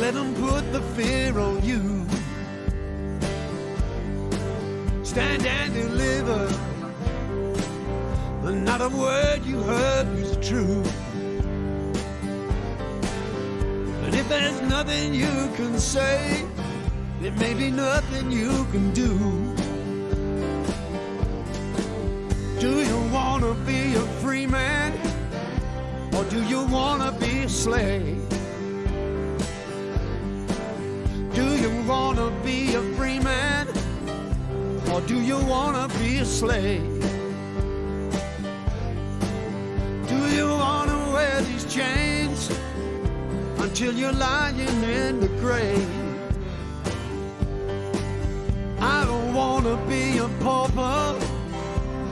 let them put the fear on you. Stand and deliver, but not a word you heard was true. And if there's nothing you can say, there may be nothing you can do. Do you want to be a free man, or do you want to be a slave? Do you want to be a free man, or do you want to be a slave? Do you want to wear these chains until you're lying in the grave? I don't want to be a pauper,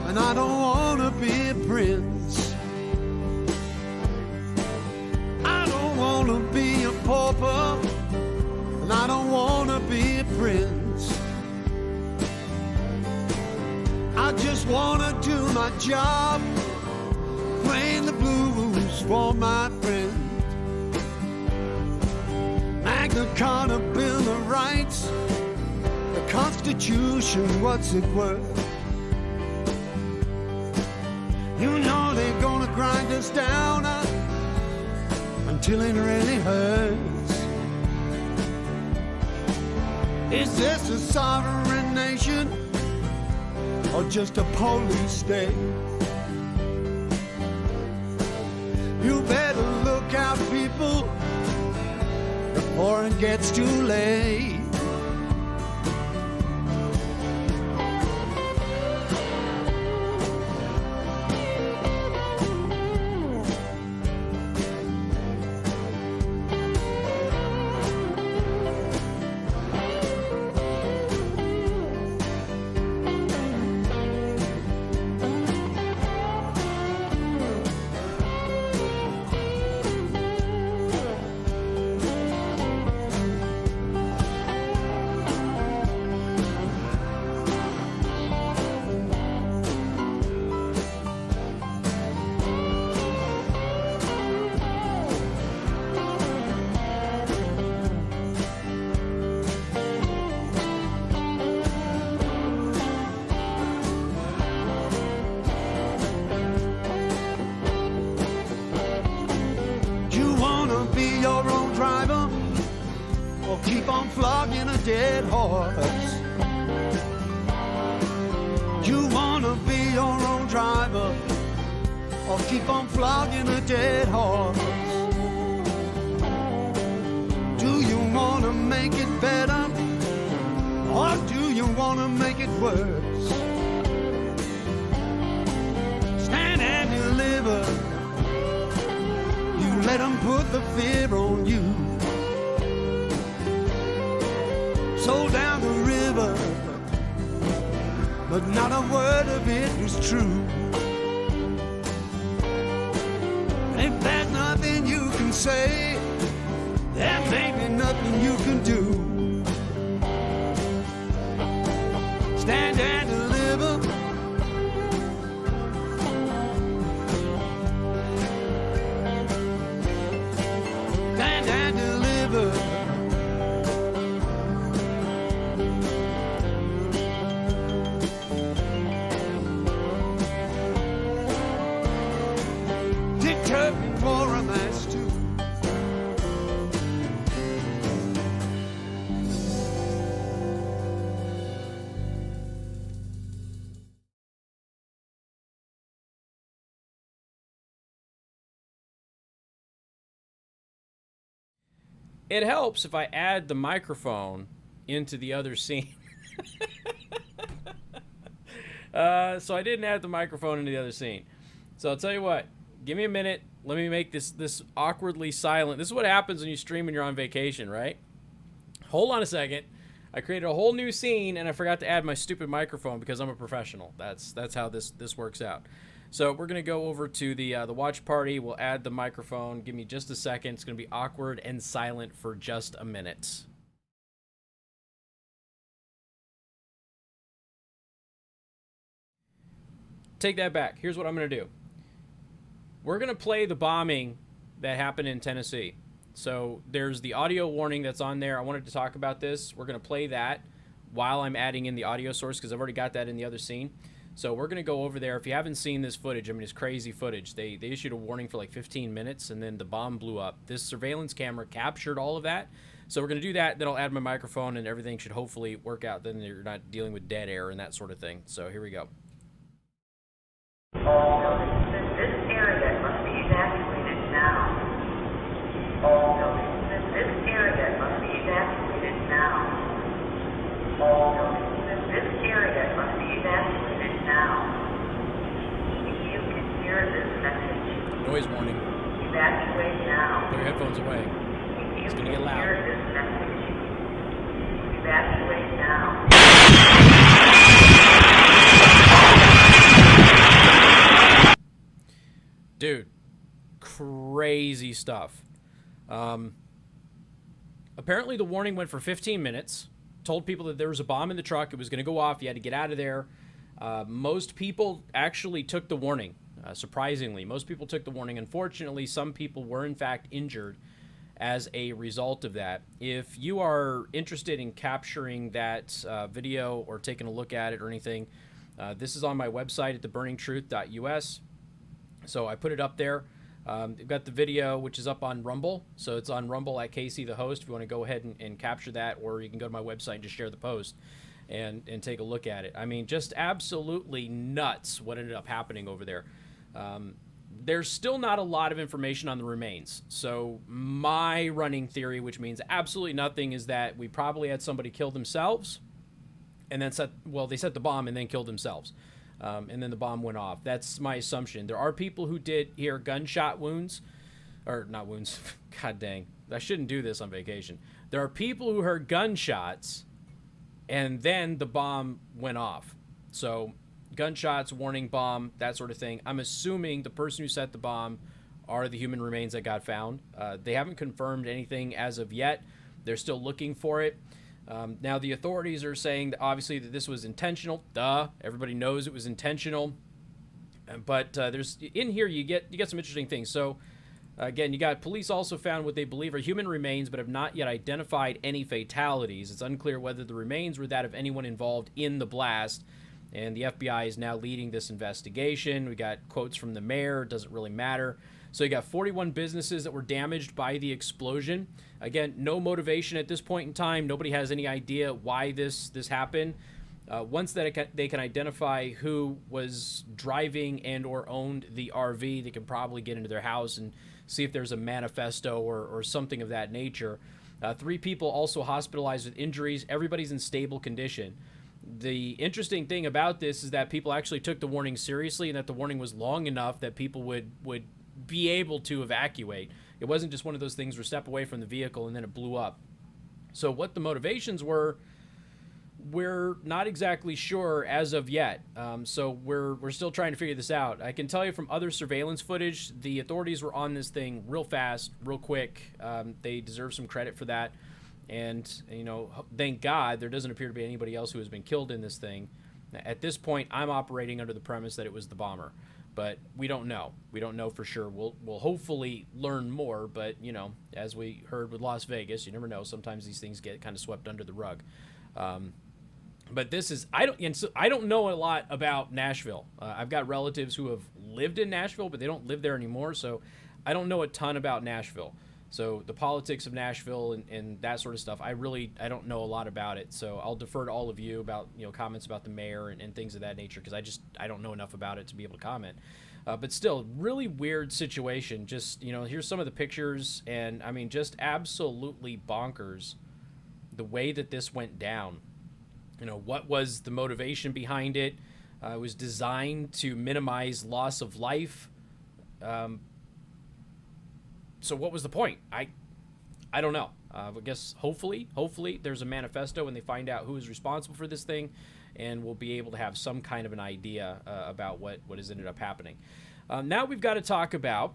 and I don't want to be a prince. I don't want to be a pauper, and I don't want to be a prince. I just want to do my job, playing the blues for my friends. Magna Carta, Bill of Rights, the Constitution, what's it worth? You know they're gonna grind us down until it really hurts. Is this a sovereign nation, or just a police state? You better look out, people, before it gets too late. Keep on flogging a dead horse. You wanna be your own driver, or keep on flogging a dead horse? Do you wanna make it better, or do you wanna make it worse? Stand and deliver. You let them put the fear on you. Sold down the river, but not a word of it was true. If there's nothing you can say, there may be nothing you can do. Stand and deliver. Stand and deliver. For a match too. It helps if I add the microphone into the other scene. So I didn't add the microphone into the other scene. So I'll tell you what. Give me a minute. Let me make this awkwardly silent. This is what happens when you stream and you're on vacation, right? Hold on a second. I created a whole new scene and I forgot to add my stupid microphone because I'm a professional. That's how this works out. So we're gonna go over to the watch party. We'll add the microphone. Give me just a second. It's gonna be awkward and silent for just a minute. Take that back. Here's what I'm gonna do. We're going to play the bombing that happened in Tennessee. So there's the audio warning that's on there. I wanted to talk about this. We're going to play that while I'm adding in the audio source because I've already got that in the other scene. So we're going to go over there. If you haven't seen this footage, I mean, it's crazy footage. They issued a warning for like 15 minutes, and then the bomb blew up. This surveillance camera captured all of that. So we're going to do that. Then I'll add my microphone, and everything should hopefully work out. Then you're not dealing with dead air and that sort of thing. So here we go. All buildings in this area must be evacuated now. All buildings in this area must be evacuated now. All buildings in this area must be evacuated now. If you can hear this message, Noise warning. evacuate now. Put your headphones away. If you It's can gonna get loud. hear this message, evacuate now. Dude, crazy stuff. Apparently the warning went for 15 minutes. Told people that there was a bomb in the truck. It was going to go off. You had to get out of there. Most people actually took the warning. Surprisingly, most people took the warning. Unfortunately, some people were in fact injured as a result of that. If you are interested in capturing that video or taking a look at it or anything, this is on my website at theburningtruth.us. So I put it up there. We've got the video, which is up on Rumble. So it's on Rumble at Casey the host. If you want to go ahead and capture that, or you can go to my website and just share the post and take a look at it. I mean, just absolutely nuts what ended up happening over there. There's still not a lot of information on the remains. So my running theory, which means absolutely nothing, is that we probably had somebody kill themselves and then they set the bomb and then killed themselves. And then the bomb went off. That's my assumption. There are people who did hear gunshot wounds, or not wounds. God dang. I shouldn't do this on vacation. There are people who heard gunshots and then the bomb went off. So gunshots, warning, bomb, that sort of thing. I'm assuming the person who set the bomb are the human remains that got found. They haven't confirmed anything as of yet. They're still looking for it. Now the authorities are saying that obviously that this was intentional. Duh, everybody knows it was intentional. But there's in here you get some interesting things. So again, you got police also found what they believe are human remains, but have not yet identified any fatalities. It's unclear whether the remains were that of anyone involved in the blast. And the FBI is now leading this investigation. We got quotes from the mayor. Doesn't really matter. So you got 41 businesses that were damaged by the explosion. Again, no motivation at this point in time. Nobody has any idea why this happened. Once that they can identify who was driving and or owned the RV, they can probably get into their house and see if there's a manifesto or something of that nature. 3 people also hospitalized with injuries. Everybody's in stable condition. The interesting thing about this is that people actually took the warning seriously, and that the warning was long enough that people would be able to evacuate. It wasn't just one of those things where step away from the vehicle and then it blew up. So what the motivations were, we're not exactly sure as of yet. So we're still trying to figure this out. I can tell you from other surveillance footage, the authorities were on this thing real fast, real quick. They deserve some credit for that. And, you know, thank God there doesn't appear to be anybody else who has been killed in this thing. At this point, I'm operating under the premise that it was the bomber. But we don't know. We don't know for sure. We'll hopefully learn more. But, you know, as we heard with Las Vegas, you never know. Sometimes these things get kind of swept under the rug. But this is, I don't know a lot about Nashville. I've got relatives who have lived in Nashville, but they don't live there anymore. So I don't know a ton about Nashville. So the politics of Nashville and that sort of stuff, I don't know a lot about it. So I'll defer to all of you about, you know, comments about the mayor and things of that nature, because I don't know enough about it to be able to comment. But still, really weird situation. Just, you know, here's some of the pictures, and I mean, just absolutely bonkers the way that this went down. You know, what was the motivation behind it? It was designed to minimize loss of life. So what was the point? I don't know. I guess hopefully there's a manifesto and they find out who is responsible for this thing, and we'll be able to have some kind of an idea about what has ended up happening. Now we've got to talk about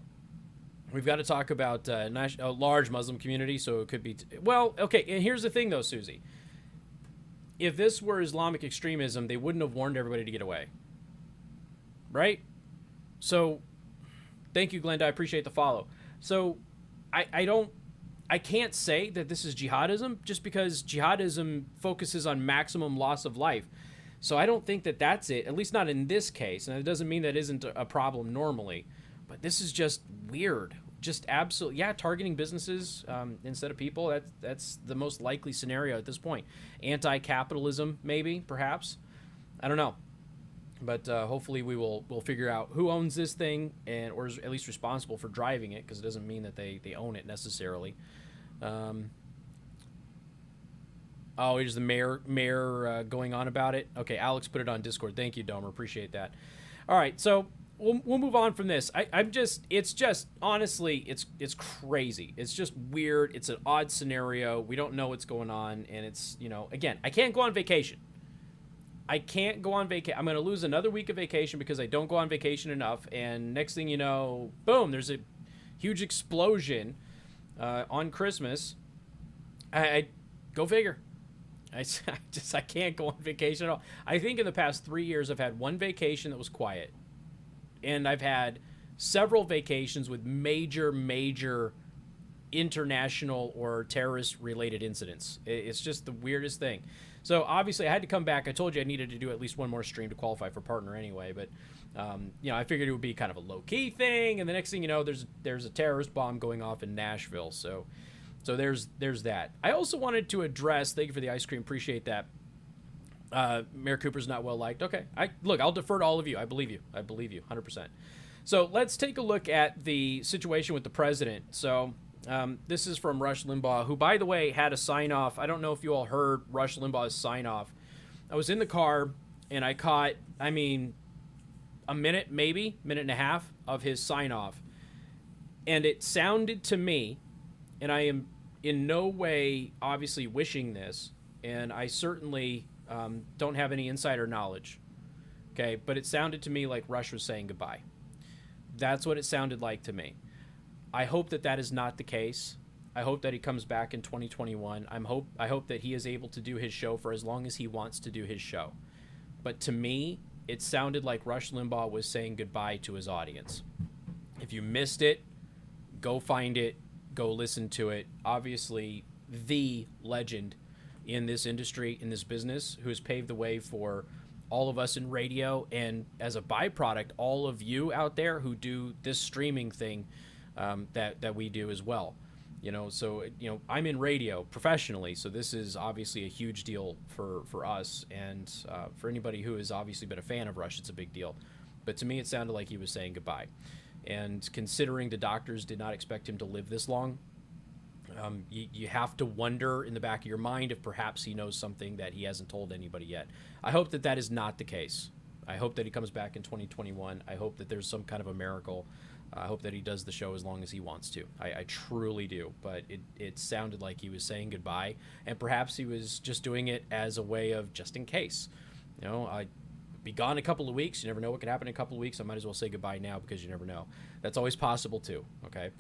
a large Muslim community. So it could be well, okay. And here's the thing, though, Susie. If this were Islamic extremism, they wouldn't have warned everybody to get away, right? So, thank you, Glenda. I appreciate the follow. So, I don't I can't say that this is jihadism just because jihadism focuses on maximum loss of life. So I don't think that that's it, at least not in this case. And it doesn't mean that isn't a problem normally. But this is just weird. Just absolutely, yeah, targeting businesses instead of people. That's the most likely scenario at this point. Anti-capitalism, maybe, perhaps. I don't know. But hopefully we'll figure out who owns this thing or is at least responsible for driving it, because it doesn't mean that they own it necessarily. Here's the mayor going on about it. Okay, Alex put it on Discord. Thank you, Domer. Appreciate that. All right, so we'll move on from this. It's just honestly, it's crazy. It's just weird. It's an odd scenario. We don't know what's going on, and it's, again, I can't go on vacation. I'm going to lose another week of vacation because I don't go on vacation enough. And next thing you know, boom, there's a huge explosion on Christmas. I go figure. I can't go on vacation at all. I think in the past 3 years, I've had one vacation that was quiet. And I've had several vacations with major international or terrorist-related incidents. It's just the weirdest thing. So obviously, I had to come back. I told you I needed to do at least one more stream to qualify for partner anyway. But I figured it would be kind of a low-key thing. And the next thing you know, there's a terrorist bomb going off in Nashville. So there's that. I also wanted to address. Thank you for the ice cream. Appreciate that. Mayor Cooper's not well liked. Okay, I'll defer to all of you. I believe you, 100%. So let's take a look at the situation with the president. So this is from Rush Limbaugh, who, by the way, had a sign-off. I don't know if you all heard Rush Limbaugh's sign-off. I was in the car, and I caught, a minute and a half of his sign-off. And it sounded to me, and I am in no way obviously wishing this, and I certainly don't have any insider knowledge, okay? But it sounded to me like Rush was saying goodbye. That's what it sounded like to me. I hope that is not the case. I hope that he comes back in 2021. I hope that he is able to do his show for as long as he wants to do his show. But to me, it sounded like Rush Limbaugh was saying goodbye to his audience. If you missed it, go find it, go listen to it. Obviously, the legend in this industry, in this business, who has paved the way for all of us in radio, and as a byproduct, all of you out there who do this streaming thing that we do as well. So I'm in radio professionally, so this is obviously a huge deal for us, and for anybody who has obviously been a fan of Rush, it's a big deal. But to me, it sounded like he was saying goodbye. And considering the doctors did not expect him to live this long, you have to wonder in the back of your mind if perhaps he knows something that he hasn't told anybody yet. I hope that is not the case. I hope that he comes back in 2021. I hope that there's some kind of a miracle. I hope that he does the show as long as he wants to. I truly do. But it sounded like he was saying goodbye, and perhaps he was just doing it as a way of just in case. I'd be gone a couple of weeks. You never know what could happen in a couple of weeks. I might as well say goodbye now because you never know. That's always possible too, okay?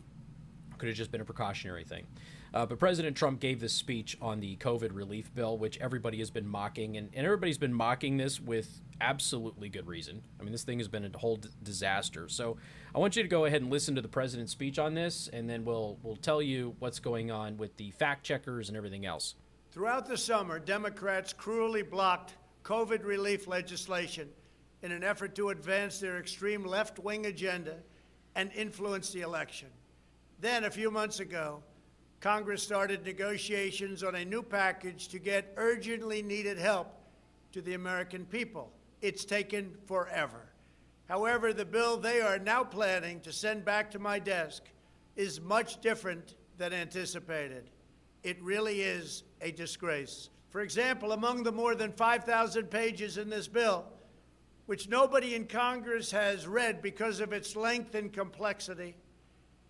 Could have just been a precautionary thing. But President Trump gave this speech on the COVID relief bill, which everybody has been mocking, and everybody's been mocking this with absolutely good reason. I mean, this thing has been a whole disaster. So I want you to go ahead and listen to the president's speech on this, and then we'll tell you what's going on with the fact checkers and everything else. Throughout the summer, Democrats cruelly blocked COVID relief legislation in an effort to advance their extreme left-wing agenda and influence the election. Then, a few months ago, Congress started negotiations on a new package to get urgently needed help to the American people. It's taken forever. However, the bill they are now planning to send back to my desk is much different than anticipated. It really is a disgrace. For example, among the more than 5,000 pages in this bill, which nobody in Congress has read because of its length and complexity,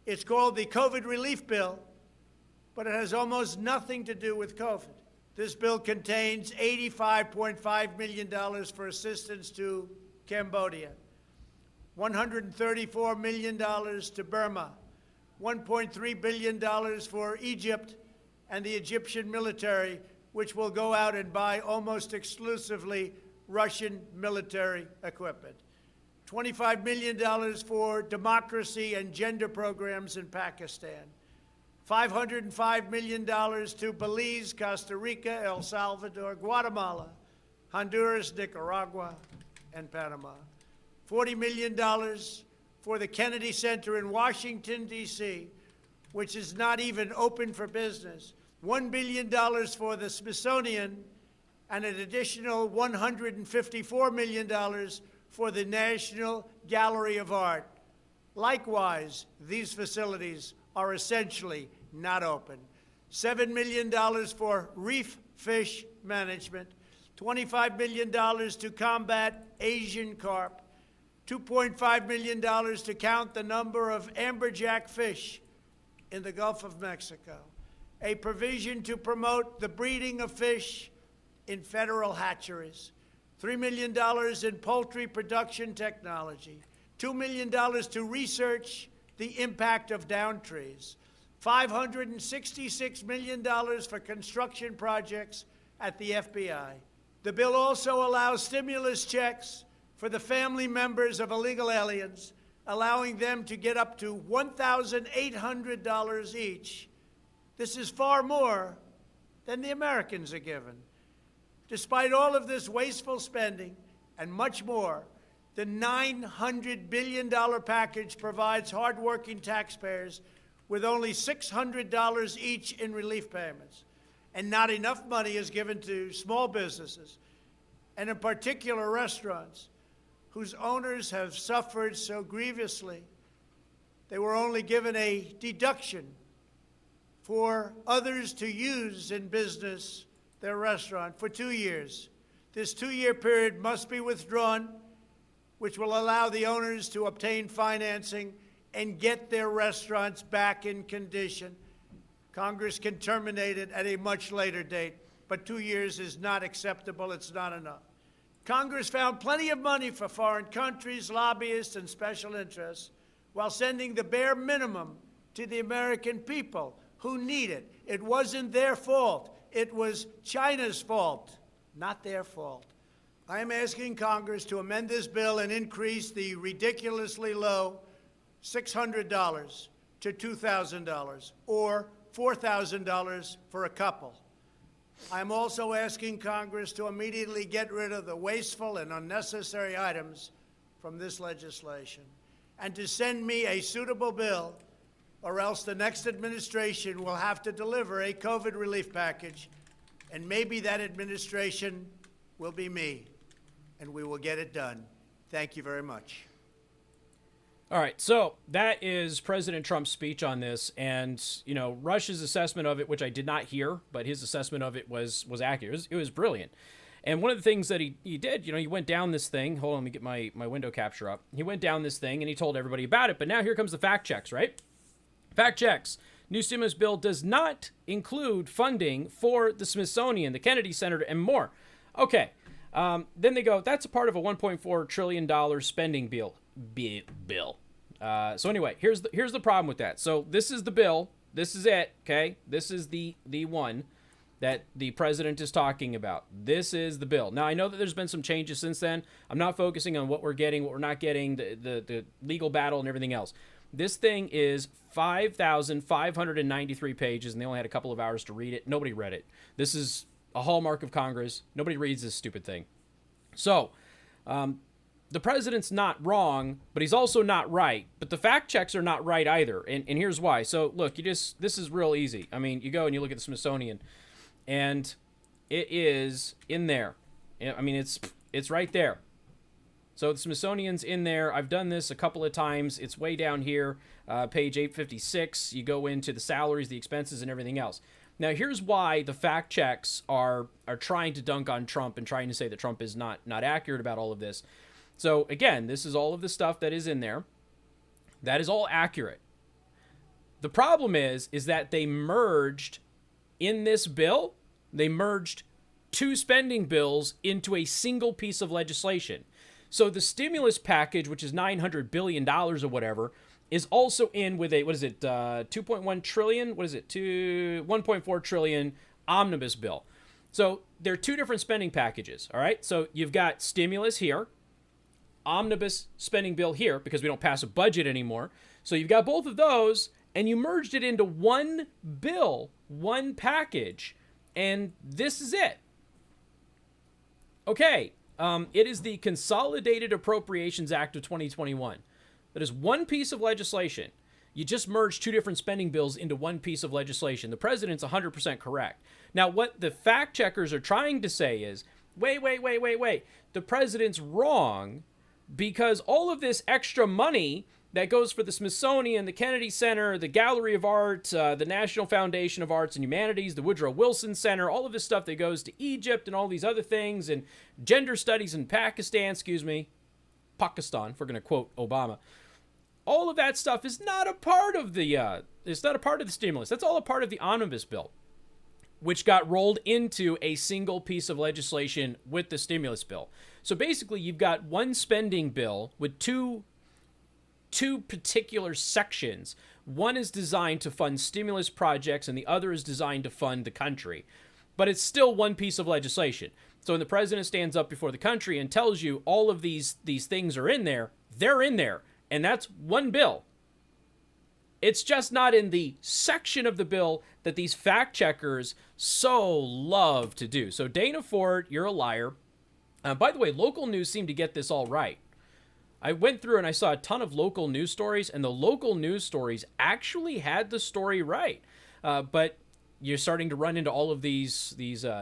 it's called the COVID Relief Bill, but it has almost nothing to do with COVID. This bill contains $85.5 million for assistance to Cambodia, $134 million to Burma, $1.3 billion for Egypt and the Egyptian military, which will go out and buy almost exclusively Russian military equipment, $25 million for democracy and gender programs in Pakistan, $505 million to Belize, Costa Rica, El Salvador, Guatemala, Honduras, Nicaragua, and Panama. $40 million for the Kennedy Center in Washington, D.C., which is not even open for business. $1 billion for the Smithsonian, and an additional $154 million for the National Gallery of Art. Likewise, these facilities are essentially not open. $7 million for reef fish management, $25 million to combat Asian carp, $2.5 million to count the number of amberjack fish in the Gulf of Mexico, a provision to promote the breeding of fish in federal hatcheries, $3 million in poultry production technology, $2 million to research the impact of down trees, $566 million for construction projects at the FBI. The bill also allows stimulus checks for the family members of illegal aliens, allowing them to get up to $1,800 each. This is far more than the Americans are given. Despite all of this wasteful spending and much more, the $900 billion package provides hardworking taxpayers with only $600 each in relief payments. And not enough money is given to small businesses, and in particular restaurants, whose owners have suffered so grievously. They were only given a deduction for others to use in business their restaurant for 2 years. This 2-year period must be withdrawn, which will allow the owners to obtain financing and get their restaurants back in condition. Congress can terminate it at a much later date, but 2 years is not acceptable. It's not enough. Congress found plenty of money for foreign countries, lobbyists, and special interests, while sending the bare minimum to the American people who need it. It wasn't their fault. It was China's fault, not their fault. I am asking Congress to amend this bill and increase the ridiculously low $600 to $2,000, or $4,000 for a couple. I'm also asking Congress to immediately get rid of the wasteful and unnecessary items from this legislation and to send me a suitable bill, or else the next administration will have to deliver a COVID relief package, and maybe that administration will be me, and we will get it done. Thank you very much. All right, so that is President Trump's speech on this, and Rush's assessment of it, which I did not hear, but his assessment of it was accurate. It was brilliant. And one of the things that he did, he went down this thing. Hold on, let me get my window capture up. He went down this thing and he told everybody about it. But now here comes the fact checks, right? Fact checks. New stimulus bill does not include funding for the Smithsonian, the Kennedy Center, and more. Okay. Then they go, that's a part of a $1.4 trillion spending bill. So anyway, here's the problem with that. So this is the bill. This is it. Okay. This is the one that the president is talking about. This is the bill. Now, I know that there's been some changes since then. I'm not focusing on what we're getting, what we're not getting, the legal battle and everything else. This thing is 5,593 pages, and they only had a couple of hours to read it. Nobody read it. This is a hallmark of Congress. Nobody reads this stupid thing. So, the president's not wrong, but he's also not right. But the fact checks are not right either. And here's why. So, look, this is real easy. I mean, you go and you look at the Smithsonian, and it is in there. I mean, it's right there. So the Smithsonian's in there. I've done this a couple of times. It's way down here, page 856. You go into the salaries, the expenses, and everything else. Now, here's why the fact checks are trying to dunk on Trump and trying to say that Trump is not accurate about all of this. So, again, this is all of the stuff that is in there. That is all accurate. The problem is that they merged in this bill, they merged two spending bills into a single piece of legislation. So the stimulus package, which is $900 billion or whatever, is also in with a, 2.1 trillion? What is it? 1.4 trillion omnibus bill. So there are two different spending packages, all right? So you've got stimulus here, omnibus spending bill here, because we don't pass a budget anymore. So you've got both of those, and you merged it into one bill, one package, and this is it. Okay, it is the Consolidated Appropriations Act of 2021. That is one piece of legislation. You just merged two different spending bills into one piece of legislation. The president's 100% correct. Now, what the fact checkers are trying to say is, wait. The president's wrong because all of this extra money that goes for the Smithsonian, the Kennedy Center, the Gallery of Art, the National Foundation of Arts and Humanities, the Woodrow Wilson Center, all of this stuff that goes to Egypt and all these other things, and gender studies in Pakistan, Pakistan, if we're going to quote Obama. All of that stuff is not a part of the it's not a part of the stimulus. That's all a part of the omnibus bill, which got rolled into a single piece of legislation with the stimulus bill. So basically, you've got one spending bill with two particular sections. One is designed to fund stimulus projects, and the other is designed to fund the country. But it's still one piece of legislation. So when the president stands up before the country and tells you all of these things are in there, they're in there. And that's one bill. It's just not in the section of the bill that these fact checkers so love to do. So Dana Ford, you're a liar. By the way, local news seemed to get this all right. I went through and I saw a ton of local news stories, and the local news stories actually had the story right. But you're starting to run into all of these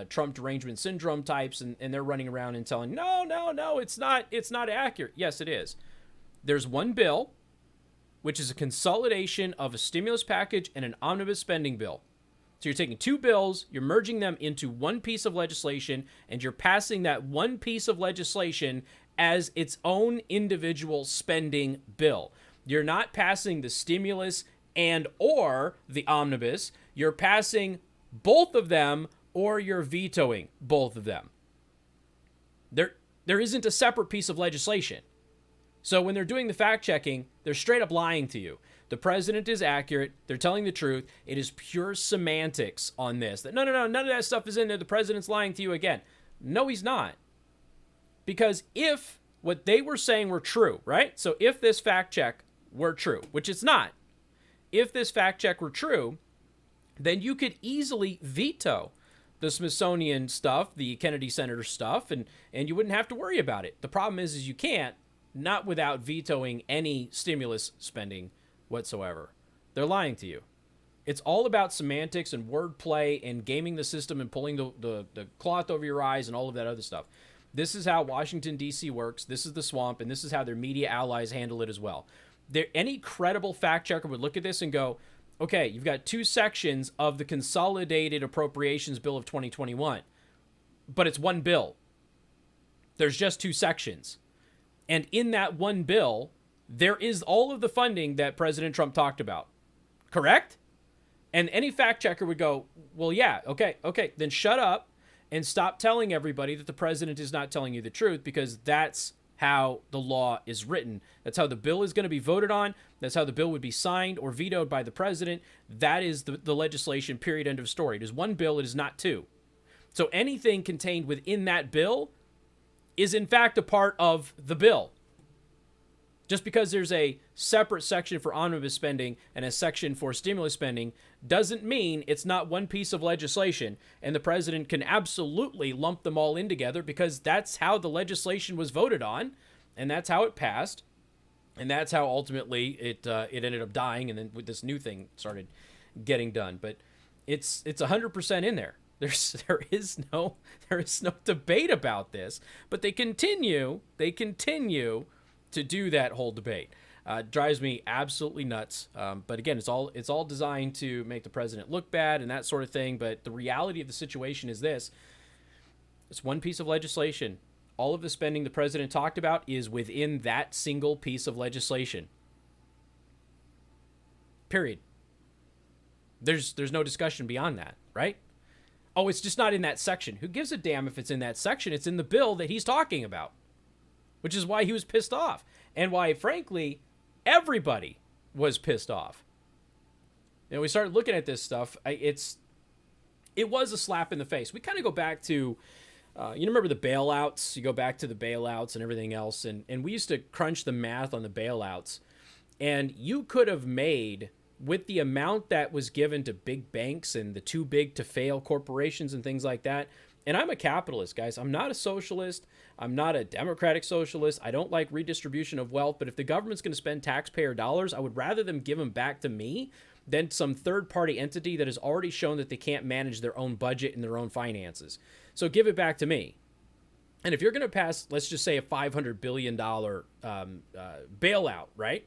Trump derangement syndrome types, and they're running around and telling, no, it's not accurate. Yes, it is. There's one bill, which is a consolidation of a stimulus package and an omnibus spending bill. So you're taking two bills, you're merging them into one piece of legislation, and you're passing that one piece of legislation as its own individual spending bill. You're not passing the stimulus and or the omnibus. You're passing both of them, or you're vetoing both of them. There isn't a separate piece of legislation. So when they're doing the fact checking, they're straight up lying to you. The president is accurate. They're telling the truth. It is pure semantics on this. That no, none of that stuff is in there. The president's lying to you again. No, he's not. Because if what they were saying were true, right? So if this fact check were true, which it's not, if this fact check were true, then you could easily veto the Smithsonian stuff, the Kennedy Center stuff, and you wouldn't have to worry about it. The problem is you can't. Not without vetoing any stimulus spending whatsoever. They're lying to you. It's all about semantics and wordplay and gaming the system and pulling the cloth over your eyes and all of that other stuff. This is how Washington, D.C. works. This is the swamp, and this is how their media allies handle it as well. Any credible fact checker would look at this and go, okay, you've got two sections of the Consolidated Appropriations Bill of 2021, but it's one bill. There's just two sections. And in that one bill, there is all of the funding that President Trump talked about. Correct? And any fact checker would go, well, yeah, okay, then shut up and stop telling everybody that the president is not telling you the truth, because that's how the law is written. That's how the bill is going to be voted on. That's how the bill would be signed or vetoed by the president. That is the legislation, period, end of story. It is one bill. It is not two. So anything contained within that bill is in fact a part of the bill. Just because there's a separate section for omnibus spending and a section for stimulus spending doesn't mean it's not one piece of legislation, and the president can absolutely lump them all in together, because that's how the legislation was voted on, and that's how it passed, and that's how ultimately it ended up dying, and then this new thing started getting done. But it's 100% in there. There is no debate about this, but they continue to do that whole debate. Drives me absolutely nuts. But again, it's all designed to make the president look bad and that sort of thing. But the reality of the situation is this: it's one piece of legislation. All of the spending the president talked about is within that single piece of legislation. Period. There's no discussion beyond that, right? Oh, it's just not in that section. Who gives a damn if it's in that section? It's in the bill that he's talking about, which is why he was pissed off, and why, frankly, everybody was pissed off. And we started looking at this stuff. It was a slap in the face. We kind of go back to, you remember the bailouts? You go back to the bailouts and everything else, and we used to crunch the math on the bailouts, and you could have made with the amount that was given to big banks and the too big to fail corporations and things like that. And I'm a capitalist, guys. I'm not a socialist. I'm not a democratic socialist. I don't like redistribution of wealth. But if the government's going to spend taxpayer dollars, I would rather them give them back to me than some third-party entity that has already shown that they can't manage their own budget and their own finances. So give it back to me. And if you're going to pass, let's just say, a $500 billion bailout, right?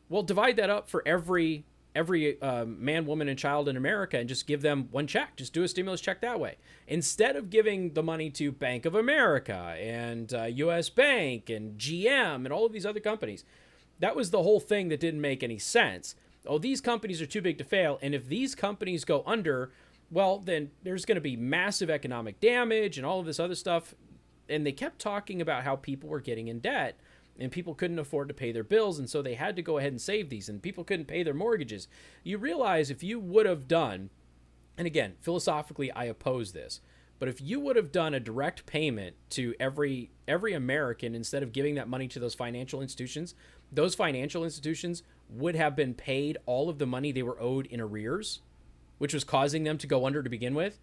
Well, divide that up for every man, woman, and child in America and just give them one check. Just do a stimulus check that way. Instead of giving the money to Bank of America and U.S. Bank and GM and all of these other companies. That was the whole thing that didn't make any sense. Oh, these companies are too big to fail. And if these companies go under, well, then there's going to be massive economic damage and all of this other stuff. And they kept talking about how people were getting in debt and people couldn't afford to pay their bills. And so they had to go ahead and save these, and people couldn't pay their mortgages. You realize if you would have done, and again, philosophically, I oppose this, but if you would have done a direct payment to every American instead of giving that money to those financial institutions would have been paid all of the money they were owed in arrears, which was causing them to go under to begin with.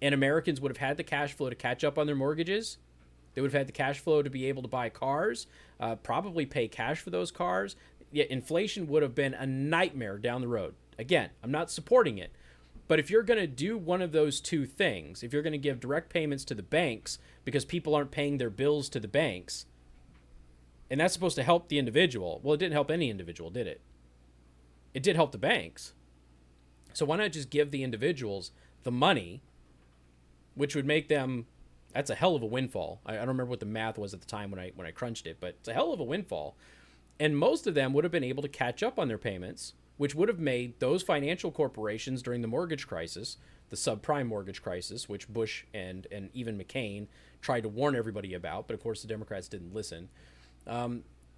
And Americans would have had the cash flow to catch up on their mortgages. They would have had the cash flow to be able to buy cars, probably pay cash for those cars. Yet inflation would have been a nightmare down the road. Again, I'm not supporting it. But if you're going to do one of those two things, if you're going to give direct payments to the banks because people aren't paying their bills to the banks, and that's supposed to help the individual. Well, it didn't help any individual, did it? It did help the banks. So why not just give the individuals the money, which would make them... That's a hell of a windfall. I don't remember what the math was at the time when I crunched it, but it's a hell of a windfall. And most of them would have been able to catch up on their payments, which would have made those financial corporations during the mortgage crisis, the subprime mortgage crisis, which Bush and even McCain tried to warn everybody about, but of course the Democrats didn't listen.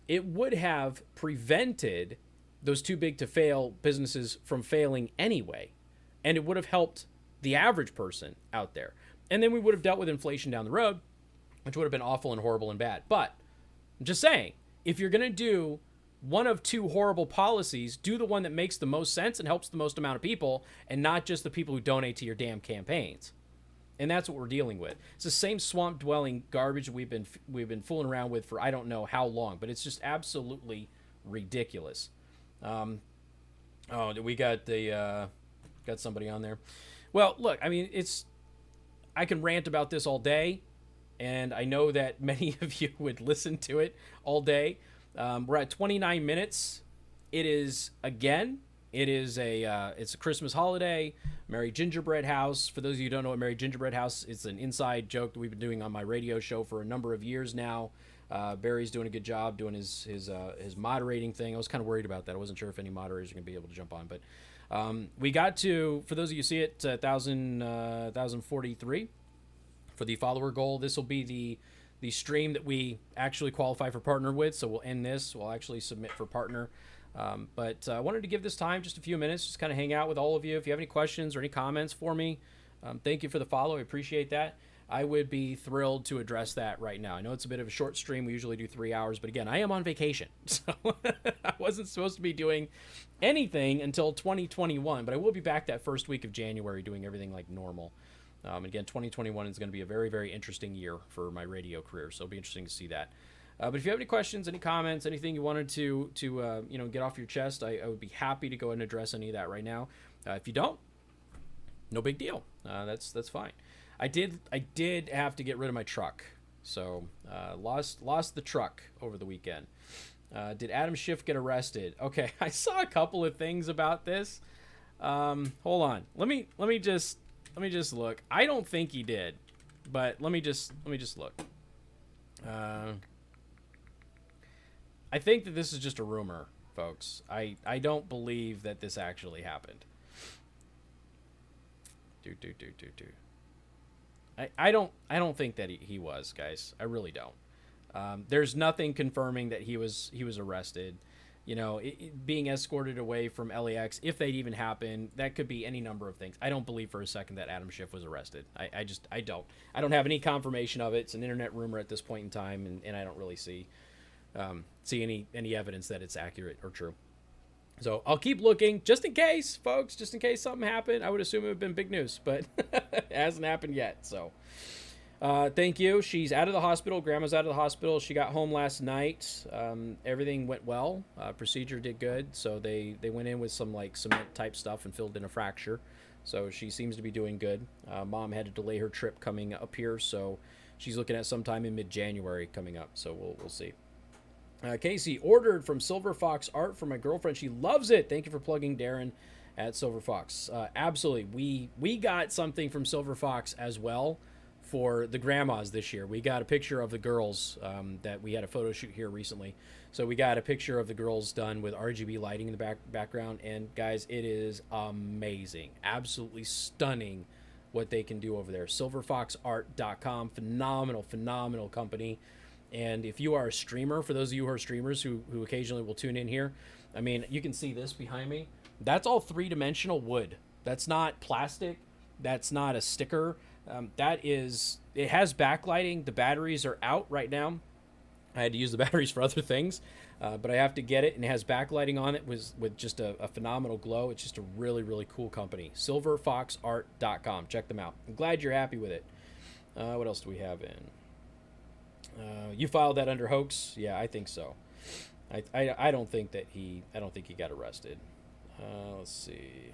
It would have prevented those too big to fail businesses from failing anyway. And it would have helped the average person out there. And then we would have dealt with inflation down the road, which would have been awful and horrible and bad. But I'm just saying, if you're going to do one of two horrible policies, do the one that makes the most sense and helps the most amount of people, and not just the people who donate to your damn campaigns. And that's what we're dealing with. It's the same swamp dwelling garbage we've been fooling around with for I don't know how long, but it's just absolutely ridiculous. We got got somebody on there. Well, look, I mean, I can rant about this all day, and I know that many of you would listen to it all day. We're at 29 minutes. It's a Christmas holiday. Merry Gingerbread House. For those of you who don't know what Merry Gingerbread House, it's an inside joke that we've been doing on my radio show for a number of years now. Barry's doing a good job doing his moderating thing. I was kind of worried about that. I wasn't sure if any moderators are going to be able to jump on, but we got to, for those of you who see it, 1,043 for the follower goal. This will be the stream that we actually qualify for partner with. So we'll end this. We'll actually submit for partner. But I wanted to give this time, just a few minutes, just kind of hang out with all of you. If you have any questions or any comments for me, thank you for the follow. I appreciate that. I would be thrilled to address that right now. I know it's a bit of a short stream. We usually do 3 hours, but again, I am on vacation. So I wasn't supposed to be doing anything until 2021, but I will be back that first week of January doing everything like normal. Again, 2021 is going to be a very, very interesting year for my radio career, so it'll be interesting to see that. But if you have any questions, any comments, anything you wanted to get off your chest, I would be happy to go ahead and address any of that right now. If you don't, no big deal. That's fine. I did have to get rid of my truck, so lost the truck over the weekend. Did Adam Schiff get arrested? Okay, I saw a couple of things about this. Hold on. Let me just look. I don't think he did, but let me just look. I think that this is just a rumor, folks. I don't believe that this actually happened. I don't think that he was, guys. I really don't. There's nothing confirming that he was arrested. You know, being escorted away from LAX, if they'd even happen, that could be any number of things. I don't believe for a second that Adam Schiff was arrested. I don't have any confirmation of it. It's an internet rumor at this point in time, and I don't really see any evidence that it's accurate or true. So I'll keep looking just in case, folks, just in case something happened. I would assume it would have been big news, but it hasn't happened yet. So thank you. She's out of the hospital. Grandma's out of the hospital. She got home last night. Everything went well. Procedure did good. So they went in with some like cement type stuff and filled in a fracture. So she seems to be doing good. Mom had to delay her trip coming up here. So she's looking at sometime in mid-January coming up. So we'll see. Casey ordered from Silver Fox art for my girlfriend. She loves it. Thank you for plugging Darren at Silver Fox. Absolutely. We got something from Silver Fox as well for the grandmas this year. We got a picture of the girls that we had a photo shoot here recently. So we got a picture of the girls done with RGB lighting in the background. And guys, it is amazing. Absolutely stunning what they can do over there. silverfoxart.com. Phenomenal company. And if you are a streamer, for those of you who are streamers who occasionally will tune in here, I mean, you can see this behind me. That's all three-dimensional wood. That's not plastic. That's not a sticker. It has backlighting. The batteries are out right now. I had to use the batteries for other things, but I have to get it, and it has backlighting on it with just a phenomenal glow. It's just a really cool company. silverfoxart.com. Check them out. I'm glad you're happy with it. What else do we have in? You filed that under hoax? Yeah, I think so. I don't think he got arrested. Let's see.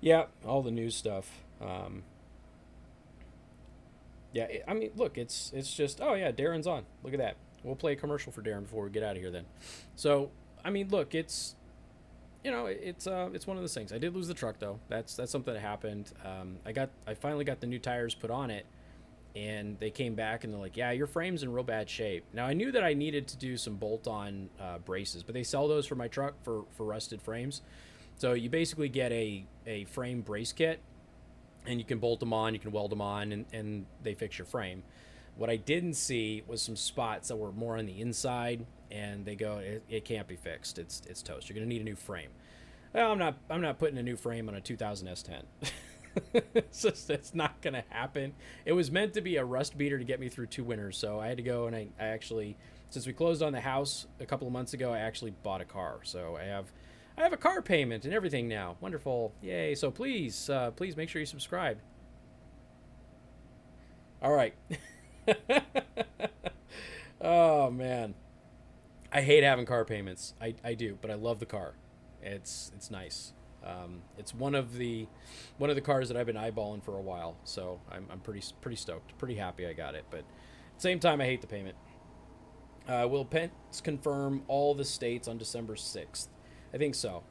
Yeah, all the news stuff. Yeah, I mean, look, it's just, oh yeah, Darren's on. Look at that. We'll play a commercial for Darren before we get out of here then. So, I mean, look, it's one of those things. I did lose the truck though. That's something that happened. I finally got the new tires put on it, and they came back and they're like, yeah, your frame's in real bad shape. Now I knew that I needed to do some bolt-on braces, but they sell those for my truck for rusted frames. So you basically get a frame brace kit, and you can bolt them on, you can weld them on, and they fix your frame. What I didn't see was some spots that were more on the inside, and they go, it can't be fixed. It's toast. You're gonna need a new frame. Well, I'm not putting a new frame on a 2000 S10. It's not gonna happen. It was meant to be a rust beater to get me through 2 winters, so I had to go and I actually, since we closed on the house a couple of months ago, I actually bought a car. So I have a car payment and everything now. Wonderful, yay! So please make sure you subscribe. All right. Oh man, I hate having car payments. I do, but I love the car. It's nice. It's one of the cars that I've been eyeballing for a while. So I'm pretty stoked, pretty happy I got it. But at the same time, I hate the payment. Will Pence confirm all the states on December 6th? I think so.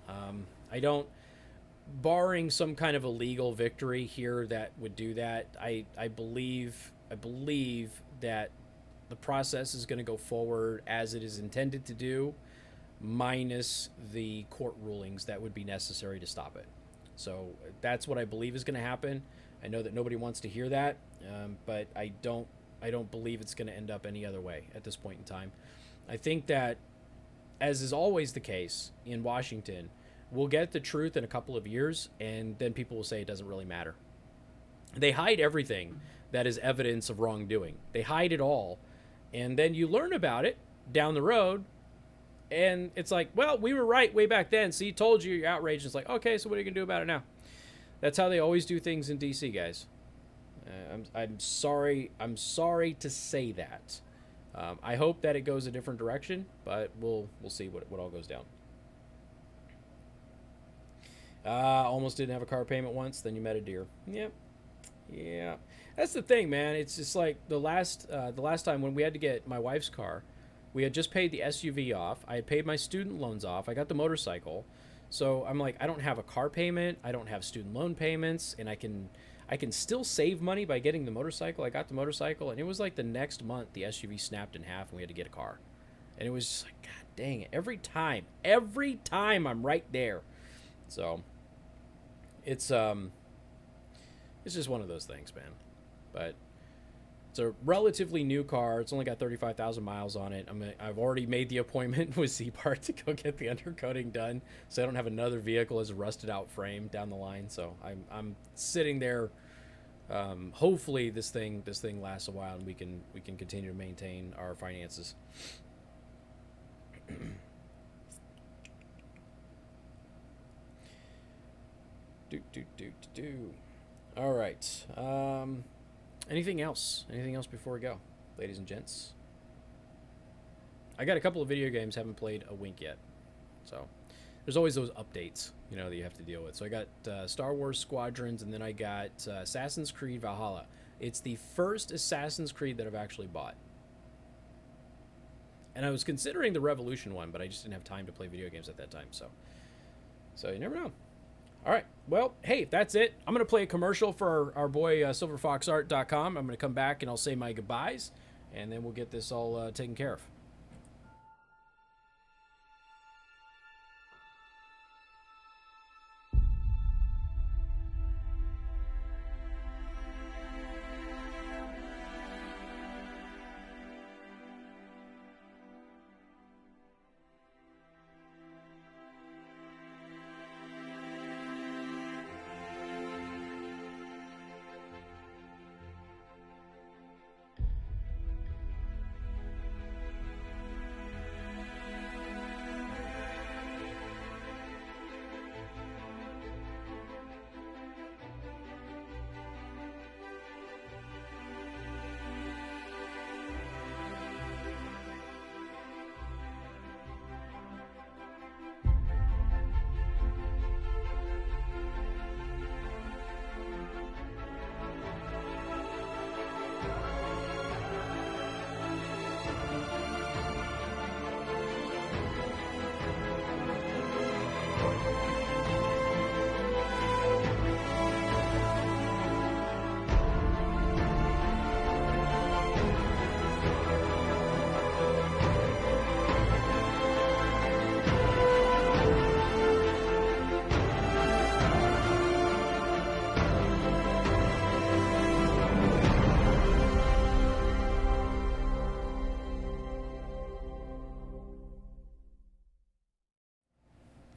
I don't, barring some kind of a legal victory here that would do that. I believe that the process is going to go forward as it is intended to do, minus the court rulings that would be necessary to stop it. So that's what I believe is going to happen. I know that nobody wants to hear that, but I don't believe it's going to end up any other way at this point in time. I think that, as is always the case in Washington, we'll get the truth in a couple of years, and then people will say it doesn't really matter. They hide everything that is evidence of wrongdoing. They hide it all, and then you learn about it down the road, and it's like, well, we were right way back then. See, told you, you're outraged. It's like, okay, so what are you gonna do about it now? That's how they always do things in DC, guys. I'm sorry to say that. I hope that it goes a different direction, but we'll see what all goes down. Almost didn't have a car payment once, then you met a deer. Yep. Yeah. That's the thing, man. It's just like the last time when we had to get my wife's car, we had just paid the SUV off. I had paid my student loans off. I got the motorcycle. So I'm like, I don't have a car payment. I don't have student loan payments, and I can still save money by getting the motorcycle. I got the motorcycle, and it was like the next month the SUV snapped in half and we had to get a car. And it was just like, God dang it. Every time I'm right there. So it's just one of those things, man. But It's a relatively new car. It's only got 35,000 miles on it. I've already made the appointment with Z-Part to go get the undercoating done, so I don't have another vehicle as a rusted out frame down the line. So I'm sitting there. Hopefully this thing lasts a while and we can continue to maintain our finances. All right. Anything else? Anything else before we go, ladies and gents? I got a couple of video games, haven't played a wink yet. So there's always those updates, you know, that you have to deal with. So I got Star Wars Squadrons, and then I got Assassin's Creed Valhalla. It's the first Assassin's Creed that I've actually bought. And I was considering the Revolution one, but I just didn't have time to play video games at that time. So you never know. All right. Well, hey, that's it. I'm going to play a commercial for our boy silverfoxart.com. I'm going to come back and I'll say my goodbyes, and then we'll get this all taken care of.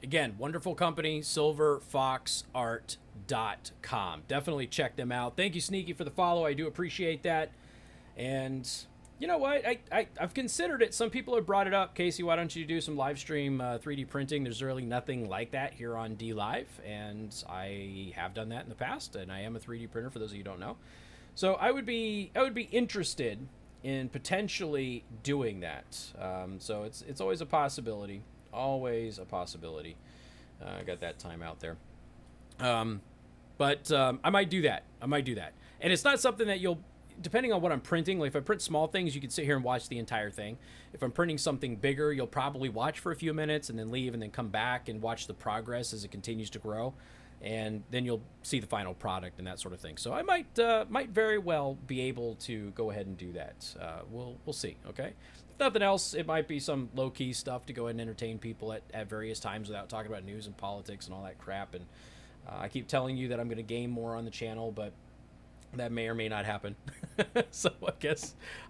Again, wonderful company, silverfoxart.com. Definitely check them out. Thank you, Sneaky, for the follow. I do appreciate that. And you know what? I've considered it. Some people have brought it up. Casey, why don't you do some live stream 3D printing? There's really nothing like that here on D Live, and I have done that in the past, and I am a 3D printer for those of you who don't know. So I would be interested in potentially doing that. So it's always a possibility. Always a possibility. I got that time out there. But I might do that. And it's not something that you'll, depending on what I'm printing, like if I print small things, you can sit here and watch the entire thing. If I'm printing something bigger, you'll probably watch for a few minutes and then leave and then come back and watch the progress as it continues to grow. And then you'll see the final product and that sort of thing. So I might very well be able to go ahead and do that. We'll see, okay? If nothing else, it might be some low-key stuff to go ahead and entertain people at various times without talking about news and politics and all that crap. And I keep telling you that I'm going to game more on the channel, but that may or may not happen. So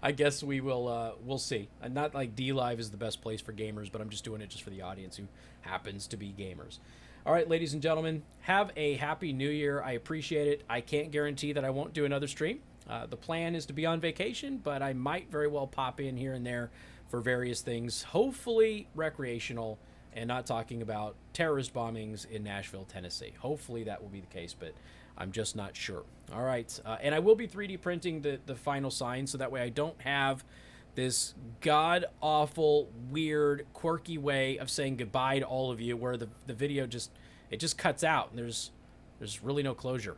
I guess we'll see. And not like D Live is the best place for gamers, but I'm just doing it just for the audience who happens to be gamers. All right, ladies and gentlemen, have a happy new year. I appreciate it. I can't guarantee that I won't do another stream. The plan is to be on vacation, but I might very well pop in here and there for various things, hopefully recreational and not talking about terrorist bombings in Nashville, Tennessee. Hopefully that will be the case, but I'm just not sure. All right, and I will be 3D printing the final sign, so that way I don't have this god-awful, weird, quirky way of saying goodbye to all of you where the video just cuts out and there's really no closure.